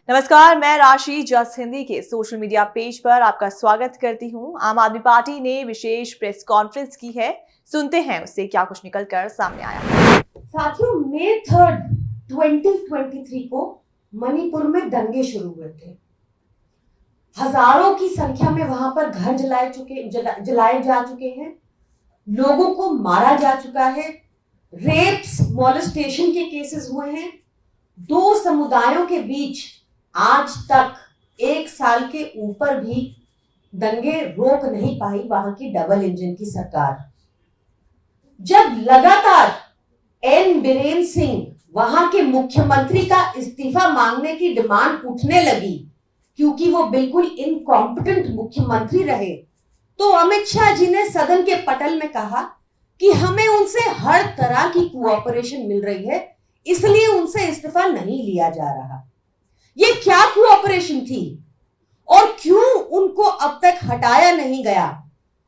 नमस्कार, मैं राशि जस हिंदी के सोशल मीडिया पेज पर आपका स्वागत करती हूं। आम आदमी पार्टी ने विशेष प्रेस कॉन्फ्रेंस की है। सुनते हैं उससे क्या कुछ निकलकर सामने आया। साथियों, मई 3, 2023 को मणिपुर में दंगे शुरू हुए थे। हजारों की संख्या में वहां पर घर जलाए जा चुके हैं, लोगों को मारा जा चुका है, रेप्स, मॉलेस्टेशन के केसेस हुए हैं। दो समुदायों के बीच आज तक 1 साल के ऊपर भी दंगे रोक नहीं पाई वहां की डबल इंजन की सरकार। जब लगातार एन बीरेन सिंह वहां के मुख्यमंत्री का इस्तीफा मांगने की डिमांड उठने लगी, क्योंकि वो बिल्कुल इनकॉम्पिटेंट मुख्यमंत्री रहे, तो अमित शाह जी ने सदन के पटल में कहा कि हमें उनसे हर तरह की कोऑपरेशन मिल रही है, इसलिए उनसे इस्तीफा नहीं लिया जा रहा। ये क्या कोऑपरेशन थी और क्यों उनको अब तक हटाया नहीं गया,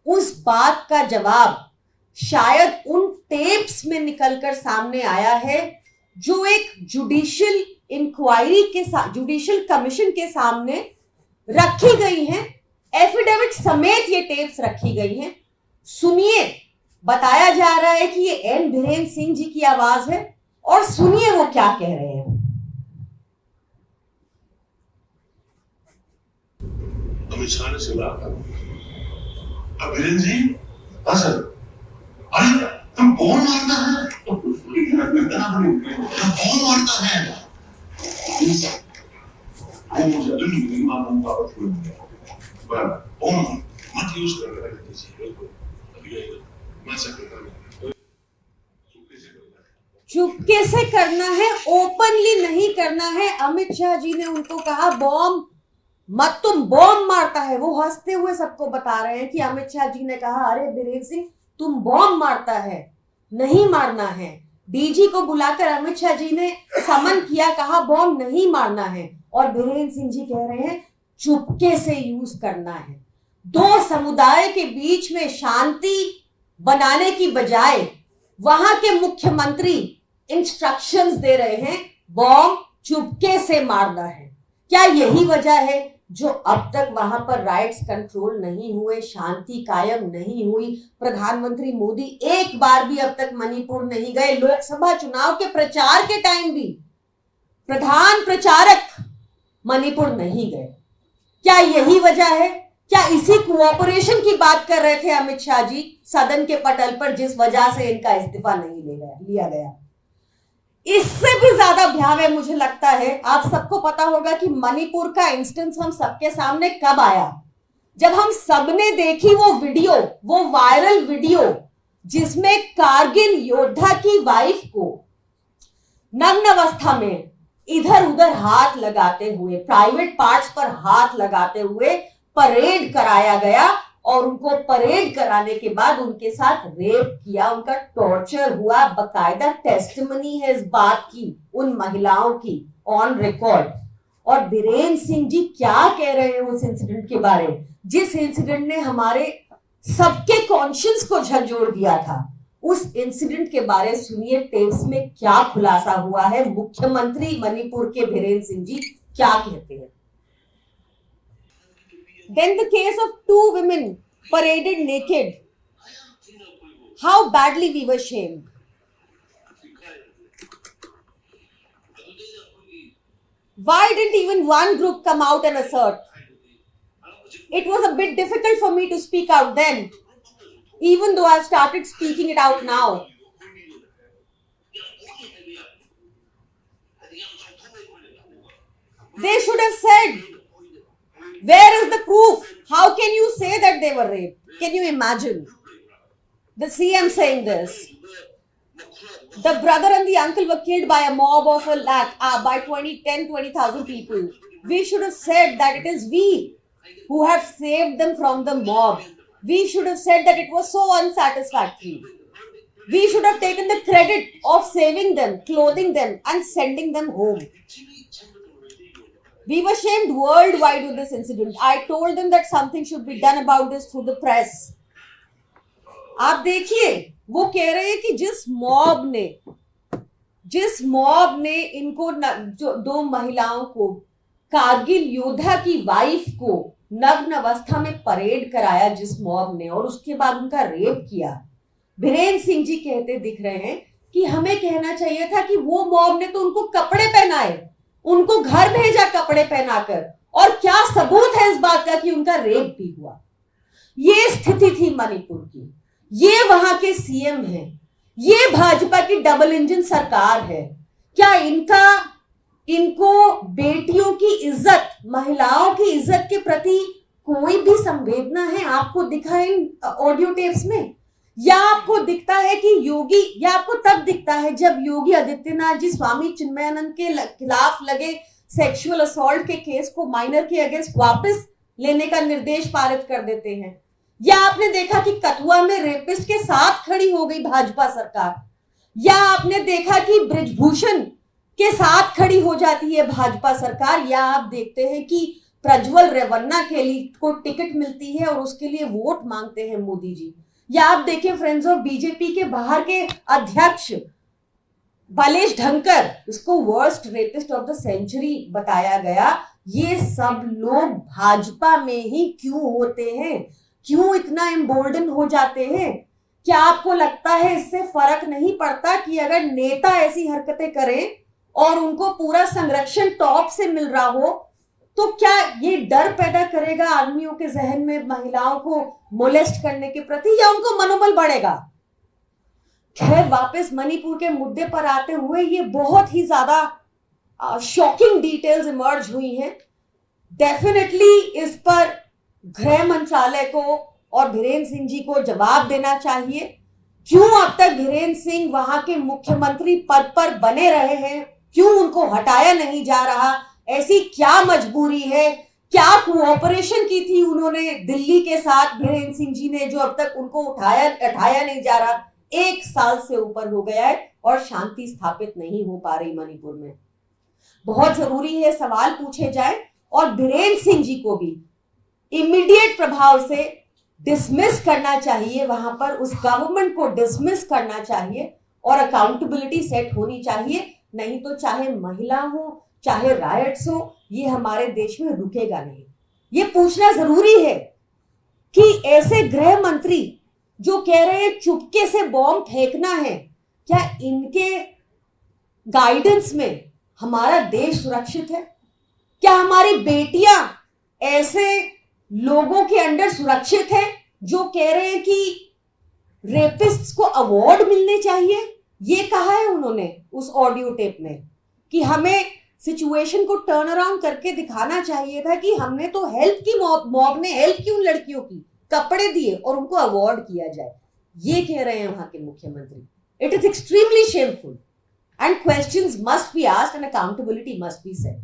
उस बात का जवाब शायद उन टेप्स में निकलकर सामने आया है जो एक जुडिशियल इंक्वायरी के साथ, जुडिशियल कमीशन के सामने रखी गई हैं। एफिडेविट समेत ये टेप्स रखी गई हैं। सुनिए, बताया जा रहा है कि ये एन बीरेन सिंह जी की आवाज है, और सुनिए वो क्या कह रहे हैं। अमित शाह ने सवाल करा, बीरेन जी, हाँ सर, अरे तुम बॉम्ब मारता है, तुम बॉम्ब मारता है, वो मुझे दुनिया में मालूम बात हुई है, पर बॉम्ब मत यूज कर रहा है किसी को, अभी मैं सेक्रेटरी चुपके से करना है, ओपनली नहीं करना है। अमित शाह जी ने उनको कहा बॉम्ब मत, तुम बॉम्ब मारता है। वो हंसते हुए सबको बता रहे हैं कि अमित शाह जी ने कहा, अरे बीरेन सिंह तुम बॉम्ब मारता है, नहीं मारना है। डीजी को बुलाकर अमित शाह जी ने समन किया, कहा बॉम्ब नहीं मारना है, और बीरेन सिंह जी कह रहे हैं चुपके से यूज करना है। दो समुदाय के बीच में शांति बनाने की बजाय वहां के मुख्यमंत्री इंस्ट्रक्शंस दे रहे हैं बॉम्ब चुपके से मारना है। क्या यही वजह है जो अब तक वहां पर राइट्स कंट्रोल नहीं हुए, शांति कायम नहीं हुई? प्रधानमंत्री मोदी एक बार भी अब तक मणिपुर नहीं गए। लोकसभा चुनाव के प्रचार के टाइम भी प्रधान प्रचारक मणिपुर नहीं गए। क्या यही वजह है? क्या इसी कोऑपरेशन की बात कर रहे थे अमित शाह जी सदन के पटल पर, जिस वजह से इनका इस्तीफा नहीं लिया गया? इससे भी ज्यादा भयावह मुझे लगता है, आप सबको पता होगा कि मणिपुर का इंस्टेंस हम सबके सामने कब आया, जब हम सबने देखी वो वीडियो, वो वायरल वीडियो जिसमें कारगिल योद्धा की वाइफ को नग्न अवस्था में इधर उधर हाथ लगाते हुए, प्राइवेट पार्ट्स पर हाथ लगाते हुए परेड कराया गया, और उनको परेड कराने के बाद उनके साथ रेप किया, उनका टॉर्चर हुआ। बकायदा टेस्टिमनी है इस बात की उन महिलाओं की, ऑन रिकॉर्ड। और बीरेन सिंह जी क्या कह रहे हैं उस इंसिडेंट के बारे में, जिस इंसिडेंट ने हमारे सबके कॉन्शियंस को झकझोर दिया था। उस इंसिडेंट के बारे सुनिए, टेप्स में क्या खुलासा हुआ है, मुख्यमंत्री मणिपुर के बीरेन सिंह जी क्या कहते हैं। Then the case of 2 women paraded naked. How badly we were shamed. Why didn't even one group come out and assert? It was a bit difficult for me to speak out then, even though I've started speaking it out now. They should have said, where is the proof? How can you say that they were raped? Can you imagine the CM saying this? The brother and the uncle were killed by a mob of by 20,000 people. We should have said that it is we who have saved them from the mob. We should have said that it was so unsatisfactory. We should have taken the credit of saving them, clothing them, and sending them home. We were shamed worldwide with this incident. I told them that something should be done about this through the press. आप देखिए, वो कह रहे हैं कि जिस mob ने इनको जो 2 महिलाओं को कारगिल योद्धा की वाइफ को नग्न अवस्था में परेड कराया जिस मॉब ने, और उसके बाद उनका रेप किया, बीरेन सिंह जी कहते दिख रहे हैं कि हमें कहना चाहिए था कि वो मॉब ने तो उनको कपड़े पहनाए, उनको घर भेजा कपड़े पहनाकर, और क्या सबूत है इस बात का कि उनका रेप भी हुआ। ये स्थिति थी मणिपुर की, ये वहां के सीएम हैं, ये भाजपा की डबल इंजन सरकार है। क्या इनको बेटियों की इज्जत, महिलाओं की इज्जत के प्रति कोई भी संवेदना है? आपको दिखा इन ऑडियो टेप्स में? या आपको दिखता है कि योगी, या आपको तब दिखता है जब योगी आदित्यनाथ जी स्वामी चिन्मयानंद के खिलाफ लगे सेक्सुअल असॉल्ट के केस को माइनर के अगेंस्ट वापस लेने का निर्देश पारित कर देते हैं? या आपने देखा कि कठुआ में रेपिस्ट के साथ खड़ी हो गई भाजपा सरकार? या आपने देखा कि बृजभूषण के साथ खड़ी हो जाती है भाजपा सरकार? या आप देखते हैं कि प्रज्वल रेवन्ना के लिए को टिकट मिलती है और उसके लिए वोट मांगते हैं मोदी जी? या आप देखिए फ्रेंड्स ऑफ बीजेपी के बाहर के अध्यक्ष बालेश ढंकर, इसको worst rapist of the century बताया गया। ये सब लोग भाजपा में ही क्यों होते हैं? क्यों इतना एम्बोल्डन हो जाते हैं? क्या आपको लगता है इससे फर्क नहीं पड़ता कि अगर नेता ऐसी हरकतें करें और उनको पूरा संरक्षण टॉप से मिल रहा हो, तो क्या ये डर पैदा करेगा आदमियों के जहन में महिलाओं को मोलेस्ट करने के प्रति, या उनको मनोबल बढ़ेगा? खैर, वापस मणिपुर के मुद्दे पर आते हुए, ये बहुत ही ज्यादा शॉकिंग डिटेल्स इमर्ज हुई हैं। डेफिनेटली इस पर गृह मंत्रालय को और बीरेन सिंह जी को जवाब देना चाहिए। क्यों अब तक बीरेन सिंह वहां के मुख्यमंत्री पद पर बने रहे हैं? क्यों उनको हटाया नहीं जा रहा? ऐसी क्या मजबूरी है? क्या कोऑपरेशन की थी उन्होंने दिल्ली के साथ बीरेन सिंह जी ने, जो अब तक उनको उठाया नहीं जा रहा? 1 साल से ऊपर हो गया है और शांति स्थापित नहीं हो पा रही मणिपुर में। बहुत जरूरी है सवाल पूछे जाए, और बीरेन सिंह जी को भी इमीडिएट प्रभाव से डिसमिस करना चाहिए, वहां पर उस गवर्नमेंट को डिसमिस करना चाहिए और अकाउंटेबिलिटी सेट होनी चाहिए। नहीं तो चाहे महिला हो, चाहे रायट्स हो, ये हमारे देश में रुकेगा नहीं। ये पूछना जरूरी है कि ऐसे गृह मंत्री जो कह रहे हैं चुपके से बॉम्ब फेंकना है, क्या इनके गाइडेंस में हमारा देश सुरक्षित है? क्या हमारी बेटियां ऐसे लोगों के अंडर सुरक्षित है जो कह रहे हैं कि रेपिस्ट्स को अवार्ड मिलने चाहिए? ये कहा है उन्होंने उस ऑडियो टेप में कि हमें सिचुएशन को टर्न अराउंड करके दिखाना चाहिए था कि हमने तो हेल्प की, मॉब ने हेल्प की उन लड़कियों की, कपड़े दिए और उनको अवार्ड किया जाए। ये कह रहे हैं वहां के मुख्यमंत्री। It is extremely shameful and questions must be asked and accountability must be set.